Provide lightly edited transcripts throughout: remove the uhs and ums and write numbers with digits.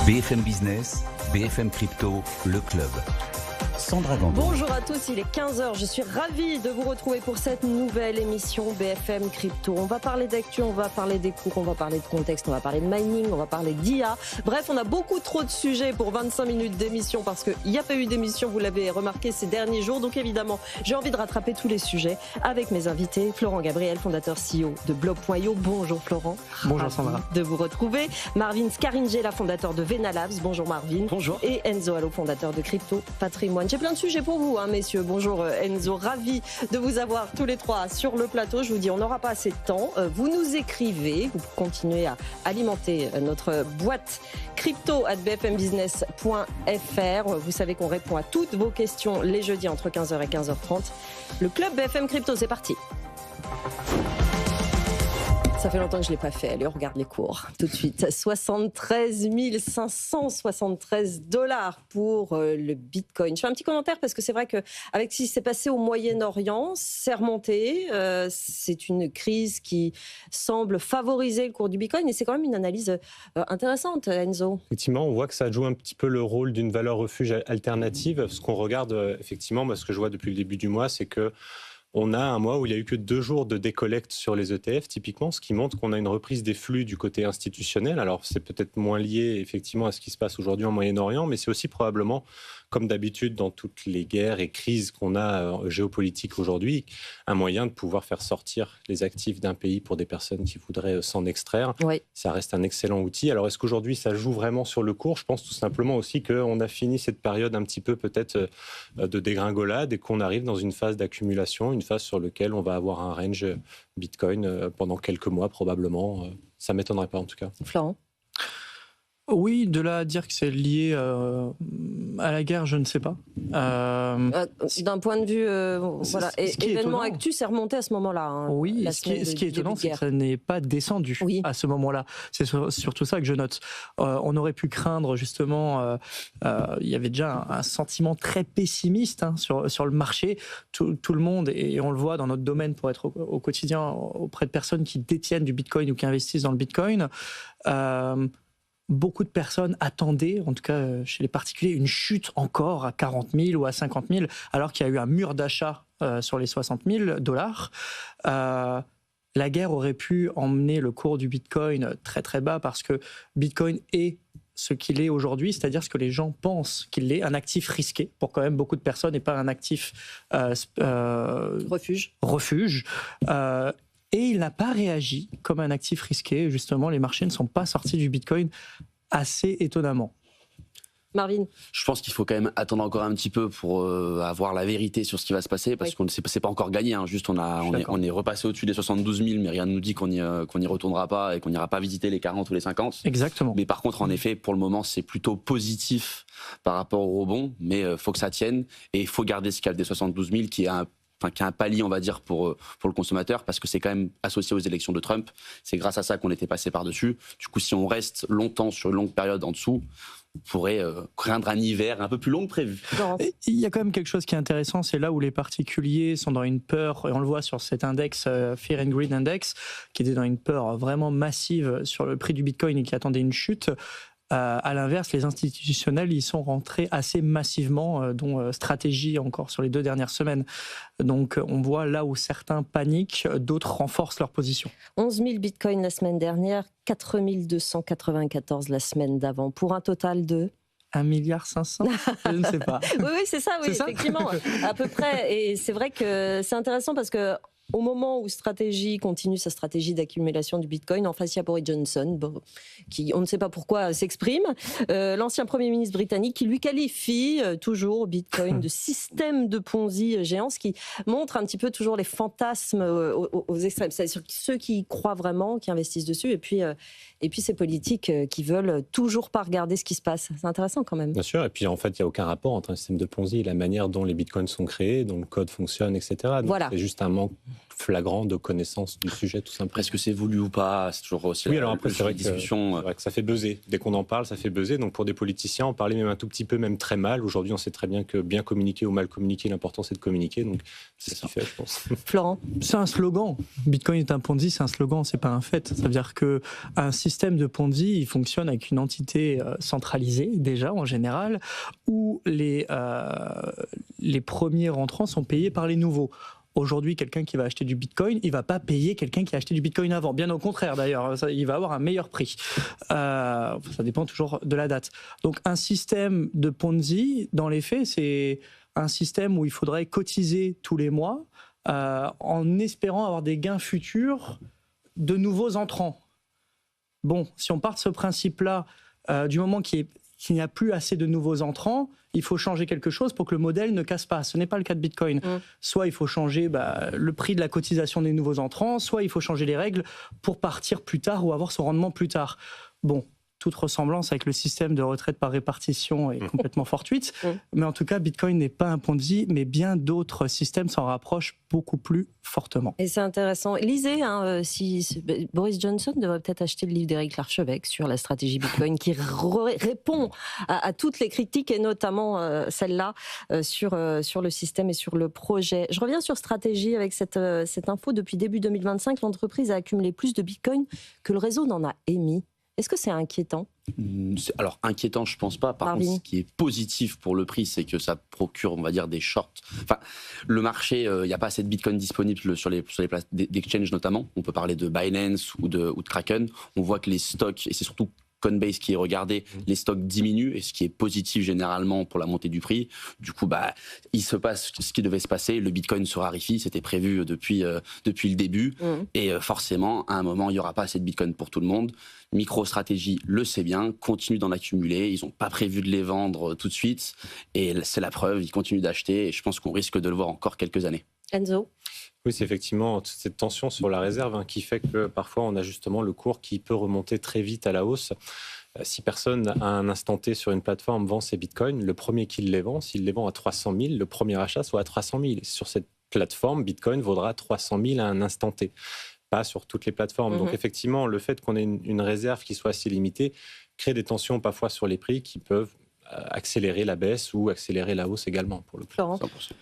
BFM Business, BFM Crypto, le club. Sandra Gandon. Bonjour à tous, il est 15h. Je suis ravie de vous retrouver pour cette nouvelle émission BFM Crypto. On va parler d'actu, on va parler des cours, on va parler de contexte, on va parler de mining, on va parler d'IA. Bref, on a beaucoup trop de sujets pour 25 minutes d'émission parce qu'il n'y a pas eu d'émission, vous l'avez remarqué ces derniers jours. Donc évidemment, j'ai envie de rattraper tous les sujets avec mes invités. Florent Gabriel, fondateur CEO de Blob.io. Bonjour Florent. Bonjour Sandra. De vous retrouver. Marvin Scaringella, fondateur de Vena Labs. Bonjour Marvin. Bonjour. Et Enzo Allo, fondateur de Crypto Patrimoine. J'ai plein de sujets pour vous, messieurs. Bonjour Enzo, ravi de vous avoir tous les trois sur le plateau. Je vous dis, on n'aura pas assez de temps. Vous nous écrivez, vous continuez à alimenter notre boîte crypto@bfmbusiness.fr. Vous savez qu'on répond à toutes vos questions les jeudis entre 15h et 15h30. Le club BFM Crypto, c'est parti. Ça fait longtemps que je ne l'ai pas fait. Allez, on regarde les cours tout de suite. 73 573 $ pour le Bitcoin. Je fais un petit commentaire parce que c'est vrai qu'avec ce qui s'est passé au Moyen-Orient, c'est remonté. C'est une crise qui semble favoriser le cours du Bitcoin et c'est quand même une analyse intéressante, Enzo. Effectivement, on voit que ça joue un petit peu le rôle d'une valeur refuge alternative. Ce qu'on regarde, effectivement, moi, ce que je vois depuis le début du mois, c'est que on a un mois où il n'y a eu que 2 jours de décollecte sur les ETF, typiquement, ce qui montre qu'on a une reprise des flux du côté institutionnel. Alors, c'est peut-être moins lié, effectivement, à ce qui se passe aujourd'hui en Moyen-Orient, mais c'est aussi probablement, comme d'habitude dans toutes les guerres et crises qu'on a géopolitiques aujourd'hui, un moyen de pouvoir faire sortir les actifs d'un pays pour des personnes qui voudraient s'en extraire. Oui. Ça reste un excellent outil. Alors, est-ce qu'aujourd'hui, ça joue vraiment sur le cours ? Je pense tout simplement aussi qu'on a fini cette période un petit peu peut-être de dégringolade et qu'on arrive dans une phase d'accumulation, une phase sur laquelle on va avoir un range Bitcoin pendant quelques mois probablement. Ça ne m'étonnerait pas en tout cas. Florent ? Oui, de là à dire que c'est lié à la guerre, je ne sais pas. D'un point de vue, voilà, événement actu, c'est remonté à ce moment-là. Oui, ce qui est étonnant, c'est que ça n'est pas descendu à ce moment-là. C'est surtout ça que je note. On aurait pu craindre justement, il y avait déjà un sentiment très pessimiste sur le marché. Tout le monde, et on le voit dans notre domaine pour être au quotidien auprès de personnes qui détiennent du Bitcoin ou qui investissent dans le Bitcoin, beaucoup de personnes attendaient, en tout cas chez les particuliers, une chute encore à 40 000 ou à 50 000, alors qu'il y a eu un mur d'achat sur les 60 000 $. La guerre aurait pu emmener le cours du Bitcoin très très bas parce que Bitcoin est ce qu'il est aujourd'hui, c'est-à-dire ce que les gens pensent qu'il est, un actif risqué pour quand même beaucoup de personnes et pas un actif refuge. Et il n'a pas réagi comme un actif risqué. Justement, les marchés ne sont pas sortis du Bitcoin assez étonnamment. Marvin ? Je pense qu'il faut quand même attendre encore un petit peu pour avoir la vérité sur ce qui va se passer, parce qu'on ne sait pas encore gagné. Juste on est repassé au-dessus des 72 000, mais rien ne nous dit qu'on y retournera pas et qu'on n'ira pas visiter les 40 ou les 50. Exactement. Mais par contre, en effet, pour le moment, c'est plutôt positif par rapport au rebond, mais il faut que ça tienne et il faut garder ce cap des 72 000 qui est un palier, on va dire, pour le consommateur, parce que c'est quand même associé aux élections de Trump. C'est grâce à ça qu'on était passé par-dessus. Du coup, si on reste longtemps sur une longue période en dessous, on pourrait craindre un hiver un peu plus long que prévu. Il y a quand même quelque chose qui est intéressant, c'est là où les particuliers sont dans une peur, et on le voit sur cet index, Fear and Greed Index, qui était dans une peur vraiment massive sur le prix du Bitcoin et qui attendait une chute. À l'inverse, les institutionnels y sont rentrés assez massivement, dont stratégie encore sur les 2 dernières semaines. Donc on voit là où certains paniquent, d'autres renforcent leur position. 11 000 bitcoins la semaine dernière, 4 294 la semaine d'avant, pour un total de 1,5 milliard ? Je ne sais pas. Oui, c'est ça, effectivement, à peu près. Et c'est vrai que c'est intéressant parce que au moment où Stratégie continue sa stratégie d'accumulation du Bitcoin, en face il y a Boris Johnson, qui on ne sait pas pourquoi s'exprime, l'ancien Premier ministre britannique qui lui qualifie toujours Bitcoin de système de Ponzi géant, ce qui montre un petit peu toujours les fantasmes aux extrêmes. C'est-à-dire ceux qui y croient vraiment, qui investissent dessus, et puis ces politiques qui veulent toujours pas regarder ce qui se passe. C'est intéressant quand même. Bien sûr, et puis en fait il n'y a aucun rapport entre un système de Ponzi et la manière dont les Bitcoins sont créés, dont le code fonctionne, etc. Donc voilà. C'est juste un manque flagrant de connaissance du sujet, tout simplement. Est-ce que c'est voulu ou pas? C'est toujours aussi alors après, c'est vrai discussion. C'est vrai que ça fait buzzer. Dès qu'on en parle, ça fait buzzer. Donc pour des politiciens, en parler même un tout petit peu, même très mal. Aujourd'hui, on sait très bien que bien communiquer ou mal communiquer, l'important c'est de communiquer. Donc c'est ce qui fait, je pense. Florent? C'est un slogan. Bitcoin est un Ponzi, c'est un slogan, c'est pas un fait. Ça veut dire qu'un système de Ponzi, il fonctionne avec une entité centralisée, déjà en général, où les premiers rentrants sont payés par les nouveaux. Aujourd'hui, quelqu'un qui va acheter du Bitcoin, il ne va pas payer quelqu'un qui a acheté du Bitcoin avant. Bien au contraire, d'ailleurs, il va avoir un meilleur prix. Ça dépend toujours de la date. Donc, un système de Ponzi, dans les faits, c'est un système où il faudrait cotiser tous les mois en espérant avoir des gains futurs de nouveaux entrants. Bon, si on part de ce principe-là, du moment qu'il n'y a plus assez de nouveaux entrants, il faut changer quelque chose pour que le modèle ne casse pas. Ce n'est pas le cas de Bitcoin. Soit il faut changer le prix de la cotisation des nouveaux entrants, soit il faut changer les règles pour partir plus tard ou avoir son rendement plus tard. Bon, toute ressemblance avec le système de retraite par répartition est complètement fortuite. Mais en tout cas, Bitcoin n'est pas un Ponzi, mais bien d'autres systèmes s'en rapprochent beaucoup plus fortement. Et c'est intéressant. Lisez, Boris Johnson devrait peut-être acheter le livre d'Éric Larchevêque sur la stratégie Bitcoin qui répond à toutes les critiques et notamment celle-là sur le système et sur le projet. Je reviens sur stratégie avec cette info. Depuis début 2025, l'entreprise a accumulé plus de Bitcoin que le réseau n'en a émis. Est-ce que c'est inquiétant? Alors, inquiétant, je pense pas. Par contre, ce qui est positif pour le prix, c'est que ça procure, on va dire, des shorts. Enfin, le marché, il n'y a pas assez de Bitcoin disponible sur les places d'exchange notamment. On peut parler de Binance ou de Kraken. On voit que les stocks, et c'est surtout Coinbase qui est regardé, les stocks diminuent, et ce qui est positif généralement pour la montée du prix. Du coup, il se passe ce qui devait se passer. Le Bitcoin se raréfie, c'était prévu depuis le début. Et forcément, à un moment, il n'y aura pas assez de Bitcoin pour tout le monde. MicroStrategy le sait bien, continue d'en accumuler. Ils n'ont pas prévu de les vendre tout de suite. Et c'est la preuve, ils continuent d'acheter. Et je pense qu'on risque de le voir encore quelques années. Enzo? Oui, c'est effectivement cette tension sur la réserve qui fait que parfois on a justement le cours qui peut remonter très vite à la hausse. Si personne à un instant T sur une plateforme vend ses bitcoins, le premier qui les vend, s'il les vend à 300 000, le premier achat soit à 300 000. Sur cette plateforme, Bitcoin vaudra 300 000 à un instant T, pas sur toutes les plateformes. Donc effectivement, le fait qu'on ait une réserve qui soit assez limitée crée des tensions parfois sur les prix qui peuvent accélérer la baisse ou accélérer la hausse également pour le prix. Florent? 100%.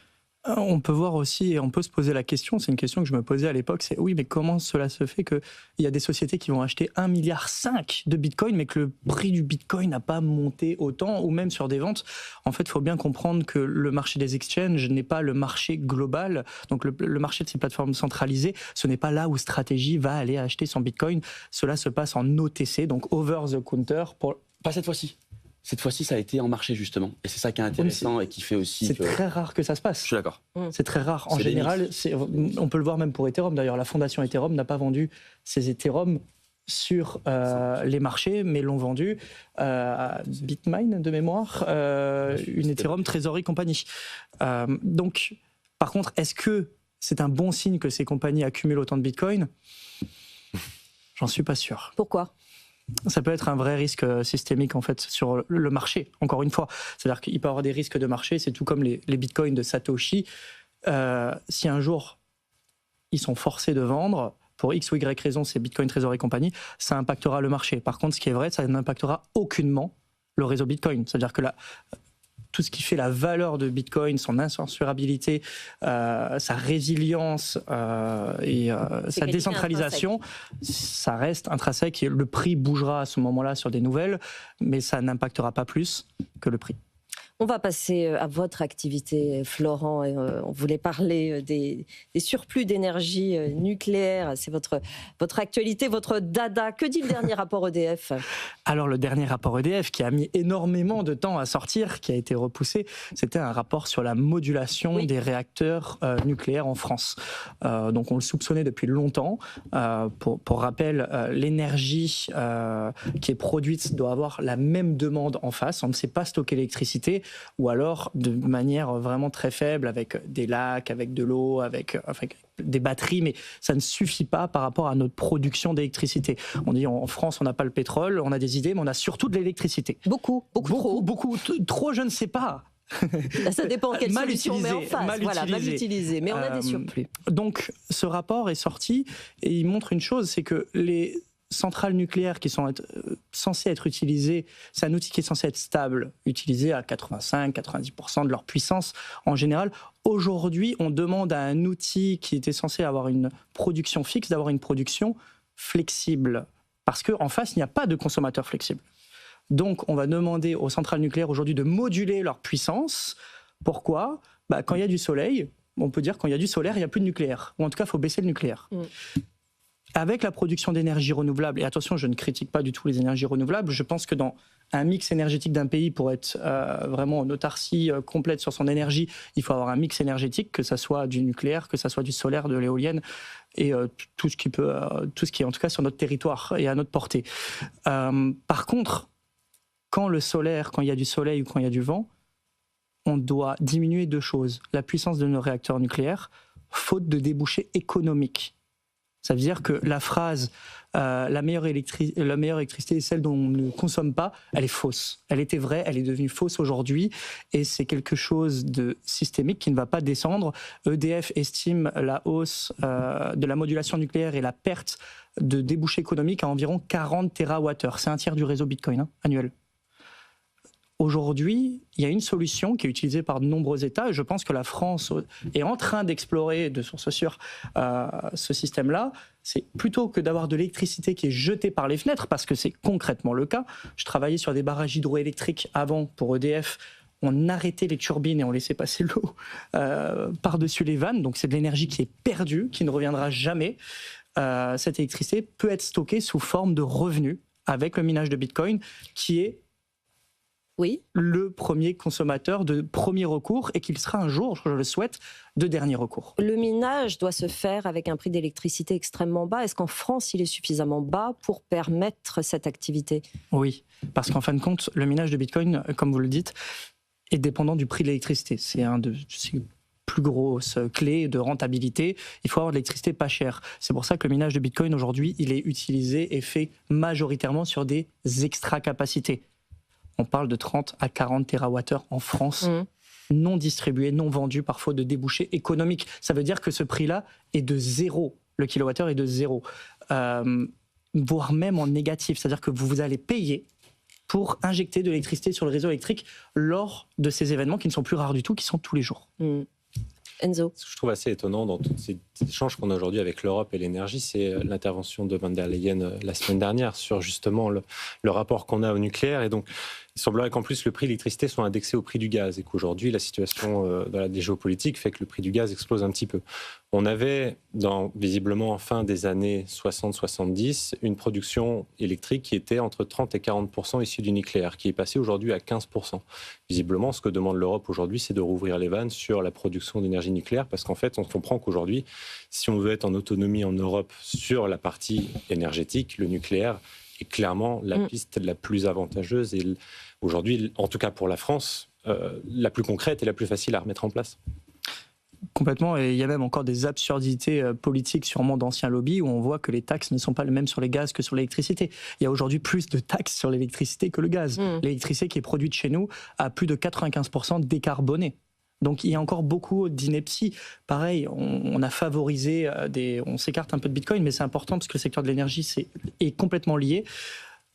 On peut voir aussi, et on peut se poser la question, c'est une question que je me posais à l'époque, c'est oui, mais comment cela se fait qu'il y a des sociétés qui vont acheter 1,5 milliard de Bitcoin, mais que le prix du Bitcoin n'a pas monté autant, ou même sur des ventes. En fait, il faut bien comprendre que le marché des exchanges n'est pas le marché global, donc le marché de ces plateformes centralisées, ce n'est pas là où Strategy va aller acheter son Bitcoin. Cela se passe en OTC, donc over the counter. Pas cette fois-ci. Cette fois-ci, ça a été en marché, justement. Et c'est ça qui est intéressant et qui fait aussi C'est très rare que ça se passe. Je suis d'accord. C'est très rare. En général, on peut le voir même pour Ethereum. D'ailleurs, la fondation Ethereum n'a pas vendu ses Ethereum sur les marchés, mais l'ont vendu à Bitmine, de mémoire, une Ethereum Treasury Company. Donc, par contre, est-ce que c'est un bon signe que ces compagnies accumulent autant de Bitcoin? J'en suis pas sûr. Pourquoi? Ça peut être un vrai risque systémique en fait sur le marché, encore une fois. C'est-à-dire qu'il peut y avoir des risques de marché, c'est tout comme les bitcoins de Satoshi. Si un jour ils sont forcés de vendre, pour X ou Y raison, ces Bitcoin Treasury Company, ça impactera le marché. Par contre, ce qui est vrai, ça n'impactera aucunement le réseau Bitcoin. C'est-à-dire que tout ce qui fait la valeur de Bitcoin, son incensurabilité, sa résilience et sa décentralisation, ça reste intrinsèque. Le prix bougera à ce moment-là sur des nouvelles, mais ça n'impactera pas plus que le prix. On va passer à votre activité, Florent. On voulait parler des surplus d'énergie nucléaire. C'est votre actualité, votre dada. Que dit le dernier rapport EDF? Alors, le dernier rapport EDF, qui a mis énormément de temps à sortir, qui a été repoussé, c'était un rapport sur la modulation des réacteurs nucléaires en France. Donc, on le soupçonnait depuis longtemps. Pour rappel, l'énergie qui est produite doit avoir la même demande en face. On ne sait pas stocker l'électricité, ou alors de manière vraiment très faible, avec des lacs, avec de l'eau, avec des batteries, mais ça ne suffit pas par rapport à notre production d'électricité. On dit en France, on n'a pas le pétrole, on a des idées, mais on a surtout de l'électricité. Beaucoup trop, je ne sais pas. Ça dépend quelle mal solution on met en face. mal Voilà, mal utilisé. utilisé. Mais on a des surplus. Donc, ce rapport est sorti et il montre une chose, c'est que les centrales nucléaires qui sont censées être utilisées, c'est un outil qui est censé être stable, utilisé à 85-90% de leur puissance en général. Aujourd'hui, on demande à un outil qui était censé avoir une production fixe d'avoir une production flexible. Parce qu'en face, il n'y a pas de consommateur flexible. Donc, on va demander aux centrales nucléaires aujourd'hui de moduler leur puissance. Pourquoi ? Quand il y a du soleil, on peut dire quand il y a du solaire, il n'y a plus de nucléaire. Ou en tout cas, il faut baisser le nucléaire. Avec la production d'énergie renouvelable, et attention, je ne critique pas du tout les énergies renouvelables, je pense que dans un mix énergétique d'un pays, pour être vraiment en autarcie complète sur son énergie, il faut avoir un mix énergétique, que ça soit du nucléaire, que ça soit du solaire, de l'éolienne, et tout ce qui est en tout cas sur notre territoire et à notre portée. Par contre, quand il y a du soleil ou quand il y a du vent, on doit diminuer deux choses. La puissance de nos réacteurs nucléaires, faute de débouchés économiques. Ça veut dire que la phrase la meilleure électricité est celle dont on ne consomme pas, elle est fausse. Elle était vraie, elle est devenue fausse aujourd'hui et c'est quelque chose de systémique qui ne va pas descendre. EDF estime la hausse de la modulation nucléaire et la perte de débouchés économiques à environ 40 TWh. C'est un tiers du réseau Bitcoin annuel. Aujourd'hui, il y a une solution qui est utilisée par de nombreux États et je pense que la France est en train d'explorer de sources sûres ce système-là. C'est plutôt que d'avoir de l'électricité qui est jetée par les fenêtres, parce que c'est concrètement le cas. Je travaillais sur des barrages hydroélectriques avant pour EDF. On arrêtait les turbines et on laissait passer l'eau par-dessus les vannes. Donc c'est de l'énergie qui est perdue, qui ne reviendra jamais. Cette électricité peut être stockée sous forme de revenus avec le minage de Bitcoin qui est le premier consommateur de premier recours et qu'il sera un jour, je le souhaite, de dernier recours. Le minage doit se faire avec un prix d'électricité extrêmement bas. Est-ce qu'en France, il est suffisamment bas pour permettre cette activité ? Oui, parce qu'en fin de compte, le minage de Bitcoin, comme vous le dites, est dépendant du prix de l'électricité. C'est un de ses plus grosses clés de rentabilité. Il faut avoir de l'électricité pas chère. C'est pour ça que le minage de Bitcoin, aujourd'hui, il est utilisé et fait majoritairement sur des extra-capacités. On parle de 30 à 40 TWh en France, non distribués, non vendus, par faute de débouchés économiques. Ça veut dire que ce prix-là est de zéro. Le kilowattheure est de zéro. Voire même en négatif. C'est-à-dire que vous allez payer pour injecter de l'électricité sur le réseau électrique lors de ces événements qui ne sont plus rares du tout, qui sont tous les jours. Enzo. Ce que je trouve assez étonnant dans tous ces échanges qu'on a aujourd'hui avec l'Europe et l'énergie, c'est l'intervention de von der Leyen la semaine dernière sur justement le rapport qu'on a au nucléaire. Et donc, il semblerait qu'en plus le prix de l'électricité soit indexé au prix du gaz et qu'aujourd'hui la situation des géopolitiques fait que le prix du gaz explose un petit peu. On avait, visiblement en fin des années 60-70, une production électrique qui était entre 30 et 40% issue du nucléaire, qui est passée aujourd'hui à 15%. Visiblement, ce que demande l'Europe aujourd'hui, c'est de rouvrir les vannes sur la production d'énergie nucléaire, parce qu'en fait, on comprend qu'aujourd'hui, si on veut être en autonomie en Europe sur la partie énergétique, le nucléaire est clairement la piste la plus avantageuse et aujourd'hui, en tout cas pour la France, la plus concrète et la plus facile à remettre en place. Complètement, et il y a même encore des absurdités politiques sûrement d'anciens lobbies où on voit que les taxes ne sont pas les mêmes sur les gaz que sur l'électricité. Il y a aujourd'hui plus de taxes sur l'électricité que le gaz. L'électricité qui est produite chez nous a plus de 95% décarbonée. Donc il y a encore beaucoup d'inepties. Pareil, on a favorisé on s'écarte un peu de Bitcoin, mais c'est important parce que le secteur de l'énergie est complètement lié.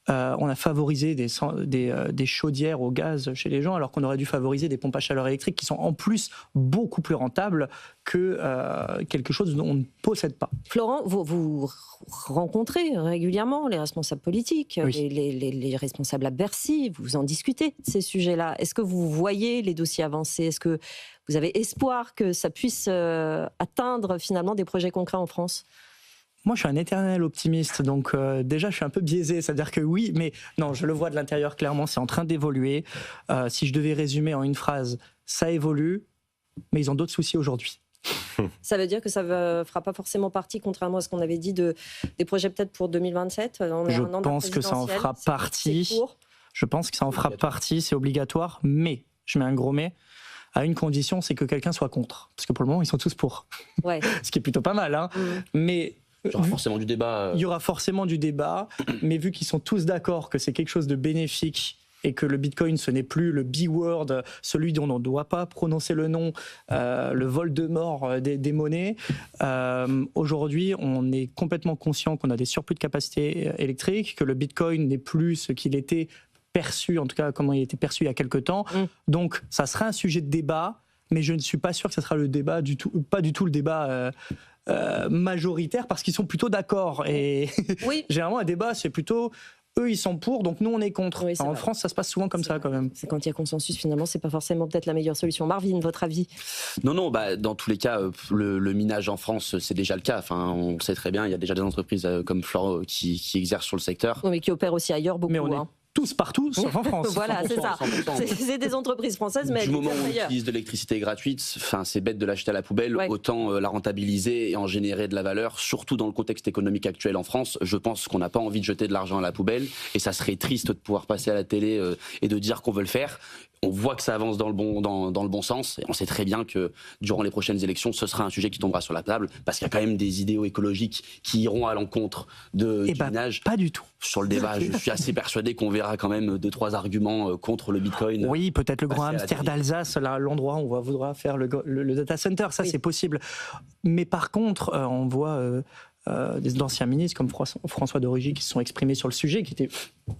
On a favorisé des chaudières au gaz chez les gens, alors qu'on aurait dû favoriser des pompes à chaleur électriques qui sont en plus beaucoup plus rentables que quelque chose dont on ne possède pas. Florent, vous rencontrez régulièrement les responsables politiques, oui. les responsables à Bercy, vous en discutez de ces sujets-là. Est-ce que vous voyez les dossiers avancer ? Est-ce que vous avez espoir que ça puisse atteindre finalement des projets concrets en France ? Moi, je suis un éternel optimiste, donc déjà, je suis un peu biaisé. C'est-à-dire que oui, mais non, je le vois de l'intérieur clairement, c'est en train d'évoluer. Si je devais résumer en une phrase, ça évolue, mais ils ont d'autres soucis aujourd'hui. Ça veut dire que ça ne fera pas forcément partie, contrairement à ce qu'on avait dit, des projets peut-être pour 2027 ? Je pense que ça en fera partie. Je pense que ça en fera partie, c'est obligatoire, mais, je mets un gros mais, à une condition, c'est que quelqu'un soit contre. Parce que pour le moment, ils sont tous pour. Ouais. Ce qui est plutôt pas mal, hein. Mais... Il y aura forcément du débat. Il y aura forcément du débat, mais vu qu'ils sont tous d'accord que c'est quelque chose de bénéfique et que le Bitcoin, ce n'est plus le B-word, celui dont on ne doit pas prononcer le nom, le Voldemort des monnaies. Aujourd'hui, on est complètement conscient qu'on a des surplus de capacité électrique, que le Bitcoin n'est plus ce qu'il était perçu, en tout cas comment il était perçu il y a quelques temps. Donc, ça sera un sujet de débat, mais je ne suis pas sûr que ce sera le débat du tout, pas du tout le débat majoritaire, parce qu'ils sont plutôt d'accord. Et Oui. généralement, un débat, c'est plutôt eux, ils sont pour, donc nous, on est contre. Oui, en vrai. France, ça se passe souvent comme ça, quand même. C'est quand il y a consensus, finalement, c'est pas forcément peut-être la meilleure solution. Marvin, votre avis? Non, dans tous les cas, le minage en France, c'est déjà le cas. Enfin, on le sait très bien, il y a déjà des entreprises comme Floro qui exercent sur le secteur. Oui, mais qui opèrent aussi ailleurs beaucoup. Mais on est tous partout, sauf en France. Voilà, c'est ça. 100%. C'est des entreprises françaises, mais Du moment où on ailleurs. utilise de l'électricité gratuite, c'est bête de l'acheter à la poubelle, Ouais. autant la rentabiliser et en générer de la valeur, surtout dans le contexte économique actuel en France. Je pense qu'on n'a pas envie de jeter de l'argent à la poubelle, et ça serait triste de pouvoir passer à la télé et de dire qu'on veut le faire. On voit que ça avance dans le bon sens, et on sait très bien que durant les prochaines élections, ce sera un sujet qui tombera sur la table, parce qu'il y a quand même des idéaux écologiques qui iront à l'encontre du minage. Pas du tout. Sur le débat, je suis assez persuadé qu'on verra quand même 2-3 arguments contre le Bitcoin. Oui, peut-être le grand passer à la hamster télé. d'Alsace, là, l'endroit où on voudra faire le data center, ça Oui. c'est possible. Mais par contre, on voit d'anciens ministres comme François de Rugy qui se sont exprimés sur le sujet, qui étaient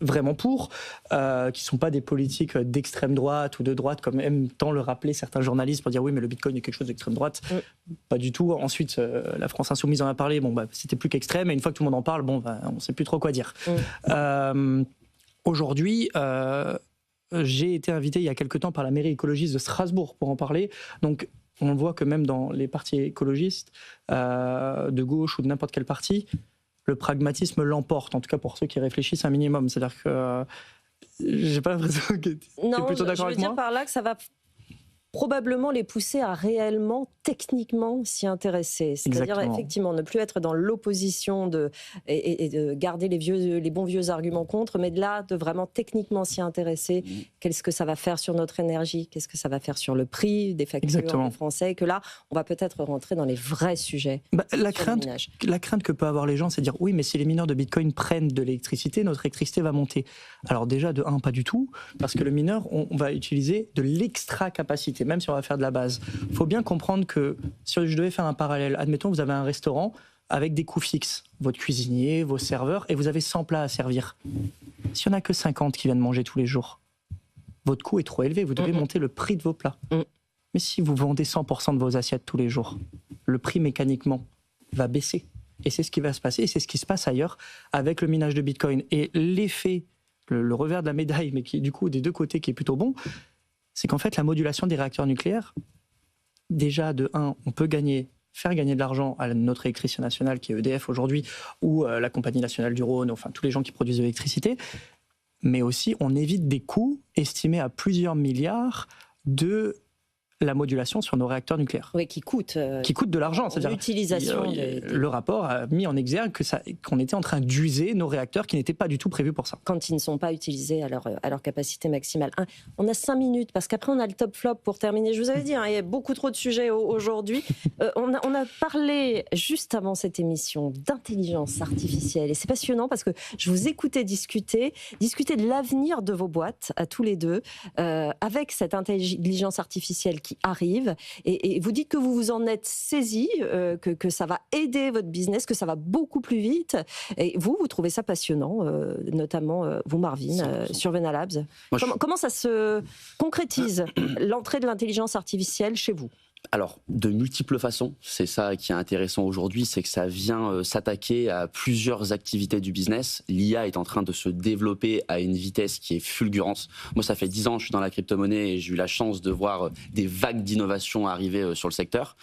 vraiment pour, qui ne sont pas des politiques d'extrême droite ou de droite, comme aiment tant le rappeler certains journalistes pour dire oui, mais le Bitcoin est quelque chose d'extrême droite. Pas du tout. Ensuite, la France Insoumise en a parlé, c'était plus qu'extrême, et une fois que tout le monde en parle, on ne sait plus trop quoi dire. Aujourd'hui, j'ai été invité il y a quelque temps par la mairie écologiste de Strasbourg pour en parler. Donc, on voit que même dans les partis écologistes, de gauche ou de n'importe quel parti, le pragmatisme l'emporte, en tout cas pour ceux qui réfléchissent un minimum. C'est-à-dire que j'ai pas l'impression que tu es Non, plutôt je d'accord veux avec dire moi. par là que ça va probablement les pousser à réellement, techniquement s'y intéresser. C'est-à-dire Exactement. effectivement ne plus être dans l'opposition et de garder les bons vieux arguments contre, mais de là de vraiment techniquement s'y intéresser. Qu'est-ce que ça va faire sur notre énergie? Qu'est-ce que ça va faire sur le prix des factures Exactement. en français? Et que là, on va peut-être rentrer dans les vrais sujets. La sur le crainte minage. que peuvent avoir les gens, c'est de dire oui, mais si les mineurs de Bitcoin prennent de l'électricité, notre électricité va monter. Alors déjà, de 1, pas du tout, parce que le mineur, on va utiliser de l'extra capacité, même si on va faire de la base. Il faut bien comprendre que si je devais faire un parallèle, admettons que vous avez un restaurant avec des coûts fixes, votre cuisinier, vos serveurs, et vous avez 100 plats à servir. S'il n'y en a que 50 qui viennent manger tous les jours, votre coût est trop élevé, vous devez monter le prix de vos plats. Mais si vous vendez 100% de vos assiettes tous les jours, le prix mécaniquement va baisser. Et c'est ce qui va se passer, et c'est ce qui se passe ailleurs avec le minage de Bitcoin. Et l'effet, le revers de la médaille, mais qui est du coup des deux côtés qui est plutôt bon, c'est qu'en fait la modulation des réacteurs nucléaires, déjà de 1, on peut faire gagner de l'argent à notre électricité nationale qui est EDF aujourd'hui, ou la Compagnie nationale du Rhône, enfin tous les gens qui produisent de l'électricité, mais aussi on évite des coûts estimés à plusieurs milliards de la modulation sur nos réacteurs nucléaires. Oui, qui coûte De l'argent. C'est-à-dire, l'utilisation. le rapport a mis en exergue qu'on était en train d'user nos réacteurs qui n'étaient pas du tout prévus pour ça. Quand ils ne sont pas utilisés à leur capacité maximale. On a 5 minutes, parce qu'après on a le top flop pour terminer. Je vous avais dit, il y a beaucoup trop de sujets aujourd'hui. On a parlé, juste avant cette émission, d'intelligence artificielle. Et c'est passionnant parce que je vous écoutais discuter de l'avenir de vos boîtes, à tous les deux, avec cette intelligence artificielle qui arrive. Et vous dites que vous vous en êtes saisi, que ça va aider votre business, que ça va beaucoup plus vite. Et vous trouvez ça passionnant, notamment vous, Marvin, sur Venalabs. Comment ça se concrétise, l'entrée de l'intelligence artificielle chez vous? Alors, de multiples façons, c'est ça qui est intéressant aujourd'hui, c'est que ça vient s'attaquer à plusieurs activités du business. L'IA est en train de se développer à une vitesse qui est fulgurante. Moi, ça fait 10 ans que je suis dans la crypto-monnaie et j'ai eu la chance de voir des vagues d'innovation arriver sur le secteur.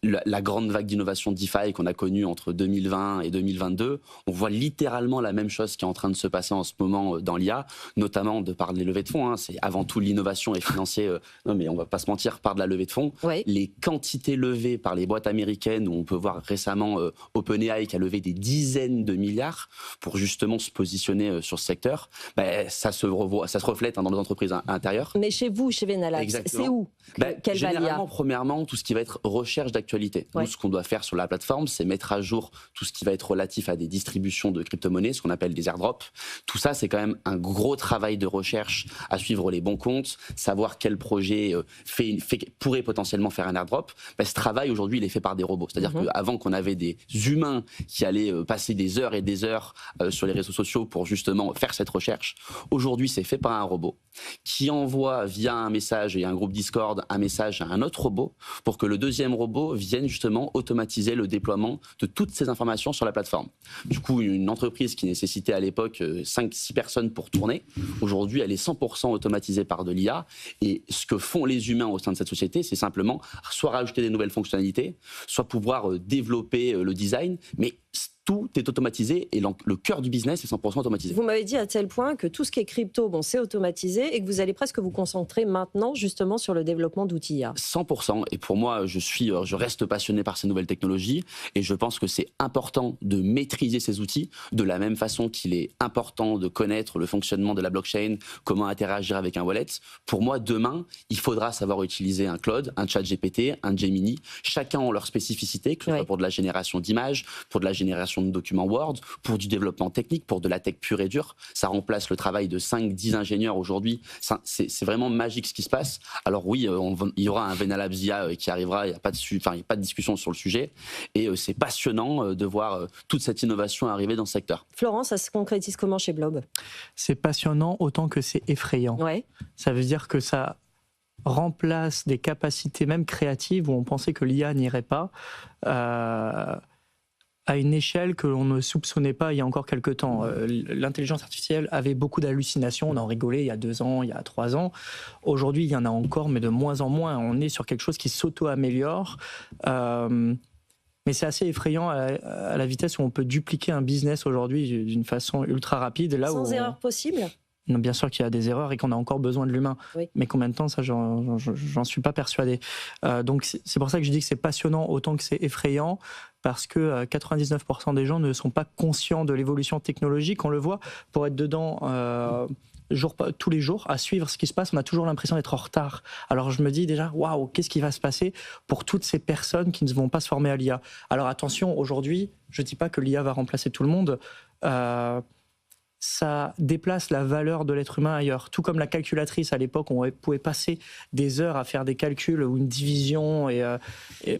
La grande vague d'innovation DeFi qu'on a connue entre 2020 et 2022, on voit littéralement la même chose qui est en train de se passer en ce moment dans l'IA, notamment de par les levées de fonds. C'est avant tout l'innovation est financée, non mais on va pas se mentir, par de la levée de fonds. Oui. les quantités levées par les boîtes américaines, où on peut voir récemment OpenAI qui a levé des dizaines de milliards pour justement se positionner sur ce secteur, ça se reflète dans les entreprises intérieures. Mais chez vous, chez Venalab, c'est où généralement, premièrement, tout ce qui va être recherche d'actualité. Ouais. Nous, ce qu'on doit faire sur la plateforme, c'est mettre à jour tout ce qui va être relatif à des distributions de crypto-monnaies, ce qu'on appelle des airdrops. Tout ça, c'est quand même un gros travail de recherche à suivre les bons comptes, savoir quel projet pourrait potentiellement faire un airdrop. Ce travail, aujourd'hui, il est fait par des robots. C'est-à-dire qu'avant qu'on avait des humains qui allaient passer des heures et des heures sur les réseaux sociaux pour justement faire cette recherche, aujourd'hui, c'est fait par un robot qui envoie via un message et un groupe Discord un message à un autre robot pour que le deuxième robot vienne justement automatiser le déploiement de toutes ces informations sur la plateforme. Du coup, une entreprise qui nécessitait à l'époque 5-6 personnes pour tourner, aujourd'hui, elle est 100% automatisée par de l'IA. Et ce que font les humains au sein de cette société, c'est simplement soit rajouter des nouvelles fonctionnalités, soit pouvoir développer le design, mais tout est automatisé et le cœur du business est 100% automatisé. Vous m'avez dit à tel point que tout ce qui est crypto, c'est automatisé et que vous allez presque vous concentrer maintenant justement sur le développement d'outils IA. 100%. Et pour moi, je reste passionné par ces nouvelles technologies et je pense que c'est important de maîtriser ces outils de la même façon qu'il est important de connaître le fonctionnement de la blockchain, comment interagir avec un wallet. Pour moi, demain, il faudra savoir utiliser un Claude, un ChatGPT, un Gemini. Chacun ont leurs spécificités, que ce soit pour de la génération d'images, pour de la génération de documents Word, pour du développement technique, pour de la tech pure et dure. Ça remplace le travail de 5-10 ingénieurs aujourd'hui. C'est vraiment magique ce qui se passe. Alors oui, il y aura un Venalab IA qui arrivera, il n'y a pas de discussion sur le sujet. Et c'est passionnant de voir toute cette innovation arriver dans ce secteur. Florence, ça se concrétise comment chez Blob? C'est passionnant autant que c'est effrayant. Ouais. Ça veut dire que ça remplace des capacités même créatives où on pensait que l'IA n'irait pas. À une échelle que l'on ne soupçonnait pas il y a encore quelques temps. L'intelligence artificielle avait beaucoup d'hallucinations, on en rigolait il y a 2 ans, il y a 3 ans. Aujourd'hui, il y en a encore, mais de moins en moins. On est sur quelque chose qui s'auto-améliore. Mais c'est assez effrayant à la vitesse où on peut dupliquer un business aujourd'hui d'une façon ultra rapide. Là Sans erreur possible? Non, bien sûr qu'il y a des erreurs et qu'on a encore besoin de l'humain. Oui. Mais combien de temps, ça, j'en suis pas persuadé. Donc c'est pour ça que je dis que c'est passionnant autant que c'est effrayant, parce que 99% des gens ne sont pas conscients de l'évolution technologique. On le voit, pour être dedans tous les jours, à suivre ce qui se passe, on a toujours l'impression d'être en retard. Alors je me dis déjà, waouh, qu'est-ce qui va se passer pour toutes ces personnes qui ne vont pas se former à l'IA? Alors attention, aujourd'hui, je dis pas que l'IA va remplacer tout le monde. Ça déplace la valeur de l'être humain ailleurs. Tout comme la calculatrice, à l'époque, on pouvait passer des heures à faire des calculs ou une division. Et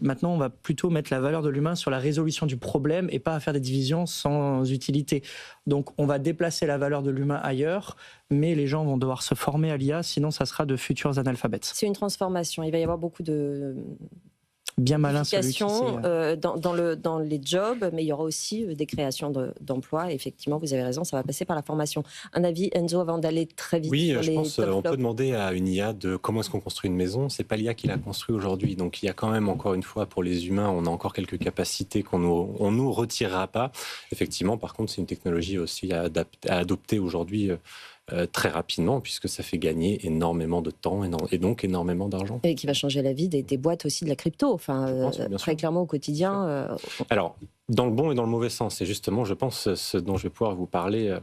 maintenant, on va plutôt mettre la valeur de l'humain sur la résolution du problème et pas à faire des divisions sans utilité. Donc, on va déplacer la valeur de l'humain ailleurs, mais les gens vont devoir se former à l'IA, sinon ça sera de futurs analphabètes. C'est une transformation. Il va y avoir beaucoup de... bien malin celui qui dans les jobs, mais il y aura aussi des créations d'emplois. Effectivement, vous avez raison, ça va passer par la formation. Un avis, Enzo, avant d'aller très vite sur je pense on peut demander à une IA de comment est-ce qu'on construit une maison. C'est pas l'IA qui l'a construit aujourd'hui. Donc il y a quand même, encore une fois, pour les humains, on a encore quelques capacités qu'on nous retirera pas. Effectivement, par contre, c'est une technologie aussi à adopter aujourd'hui très rapidement, puisque ça fait gagner énormément de temps et donc énormément d'argent. Et qui va changer la vie des boîtes aussi de la crypto, très clairement au quotidien. Alors, dans le bon et dans le mauvais sens, c'est justement, je pense, ce dont je vais pouvoir vous parler.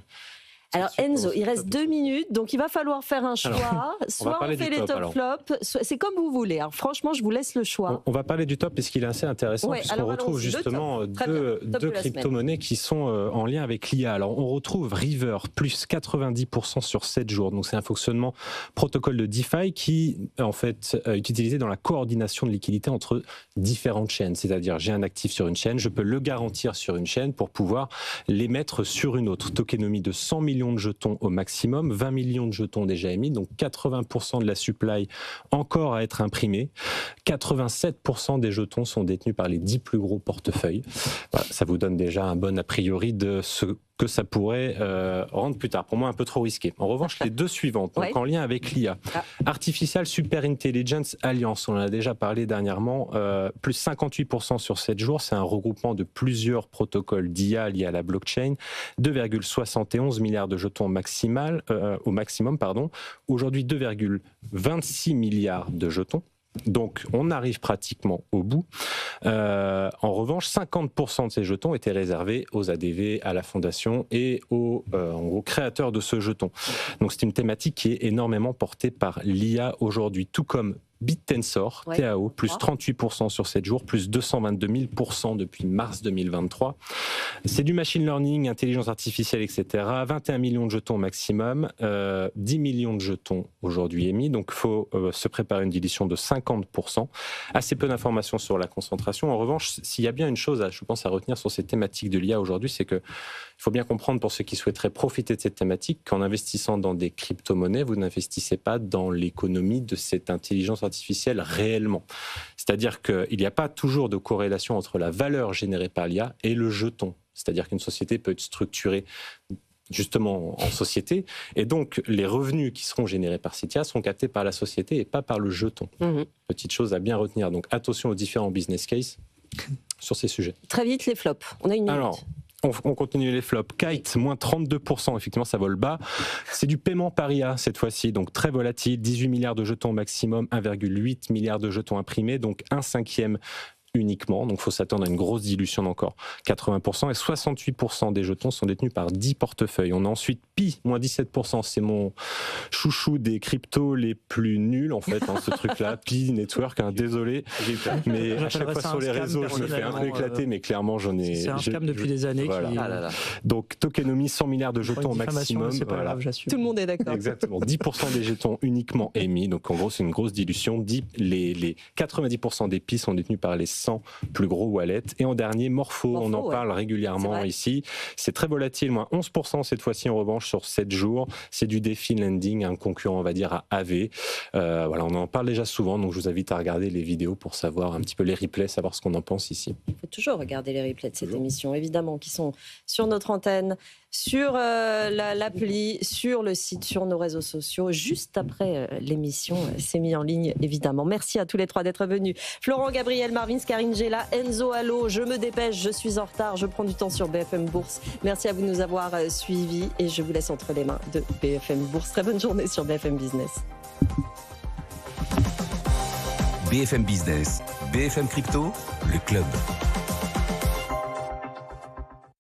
Alors Enzo, il reste 2 minutes, donc il va falloir faire un choix. Alors, soit on fait les top flops, c'est comme vous voulez. Alors franchement, je vous laisse le choix. On va parler du top puisqu'il est assez intéressant, puisqu'on retrouve justement deux crypto-monnaies qui sont en lien avec l'IA. Alors on retrouve River, plus 90% sur 7 jours. Donc c'est un fonctionnement protocole de DeFi qui en fait est utilisé dans la coordination de liquidités entre différentes chaînes. C'est-à-dire j'ai un actif sur une chaîne, je peux le garantir sur une chaîne pour pouvoir l'émettre sur une autre. Tokenomie de 100 millions de jetons au maximum, 20 millions de jetons déjà émis, donc 80% de la supply encore à être imprimée. 87% des jetons sont détenus par les 10 plus gros portefeuilles. Voilà, ça vous donne déjà un bon a priori de ce que ça pourrait rendre plus tard. Pour moi, un peu trop risqué. En revanche, les deux suivantes, donc en lien avec l'IA. Artificial Super Intelligence Alliance, on en a déjà parlé dernièrement, plus 58% sur 7 jours. C'est un regroupement de plusieurs protocoles d'IA liés à la blockchain. 2,71 milliards de jetons au maximum. Aujourd'hui, 2,26 milliards de jetons. Donc, on arrive pratiquement au bout. En revanche, 50% de ces jetons étaient réservés aux ADV, à la fondation et aux créateurs de ce jeton. Donc, c'est une thématique qui est énormément portée par l'IA aujourd'hui, tout comme BitTensor, TAO, plus 38% sur 7 jours, plus 222 000% depuis mars 2023. C'est du machine learning, intelligence artificielle, etc. 21 millions de jetons au maximum, 10 millions de jetons aujourd'hui émis, donc il faut se préparer à une dilution de 50%. Assez peu d'informations sur la concentration. En revanche, s'il y a bien une chose, je pense, à retenir sur ces thématiques de l'IA aujourd'hui, c'est qu'il faut bien comprendre pour ceux qui souhaiteraient profiter de cette thématique qu'en investissant dans des crypto-monnaies, vous n'investissez pas dans l'économie de cette intelligence artificielle réellement. C'est-à-dire qu'il n'y a pas toujours de corrélation entre la valeur générée par l'IA et le jeton. C'est-à-dire qu'une société peut être structurée justement en société, et donc les revenus qui seront générés par cette IA seront captés par la société et pas par le jeton. Petite chose à bien retenir. Donc attention aux différents business cases sur ces sujets. Très vite, les flops. On a une minute. Alors, on continue les flops. Kite, moins 32%, effectivement, ça vole bas. C'est du paiement par IA cette fois-ci, donc très volatile. 18 milliards de jetons au maximum, 1,8 milliard de jetons imprimés, donc 1/5 uniquement. Donc il faut s'attendre à une grosse dilution d'encore 80%. Et 68% des jetons sont détenus par 10 portefeuilles. On a ensuite Pi, moins 17%. C'est mon chouchou des cryptos les plus nuls, en fait, ce truc-là. Pi Network, désolé. Mais à chaque fois sur les réseaux, je me fais un peu éclater, mais clairement, j'en ai... C'est un scam depuis des années. Voilà. Donc Tokenomics, 100 milliards de jetons au maximum. C'est pas grave, j'assume. Tout le monde est d'accord. Exactement. 10% des jetons uniquement émis. Donc en gros, c'est une grosse dilution. Les 90% des Pi sont détenus par les 100 plus gros wallets. Et en dernier, Morpho, on en parle régulièrement ici. C'est très volatile, moins 11% cette fois-ci en revanche sur 7 jours. C'est du DeFi Lending, un concurrent, on va dire, à AV. Voilà, on en parle déjà souvent, donc je vous invite à regarder les vidéos pour savoir un petit peu les replays, savoir ce qu'on en pense ici. Il faut toujours regarder les replays de cette émission, évidemment, qui sont sur notre antenne, sur l'appli, sur le site, sur nos réseaux sociaux. Juste après l'émission, c'est mis en ligne, évidemment. Merci à tous les trois d'être venus. Florent, Gabriel, Marvin, Karine Gela, Enzo, allô, je me dépêche, je suis en retard, je prends du temps sur BFM Bourse. Merci à vous de nous avoir suivis et je vous laisse entre les mains de BFM Bourse. Très bonne journée sur BFM Business. BFM Business, BFM Crypto, le club.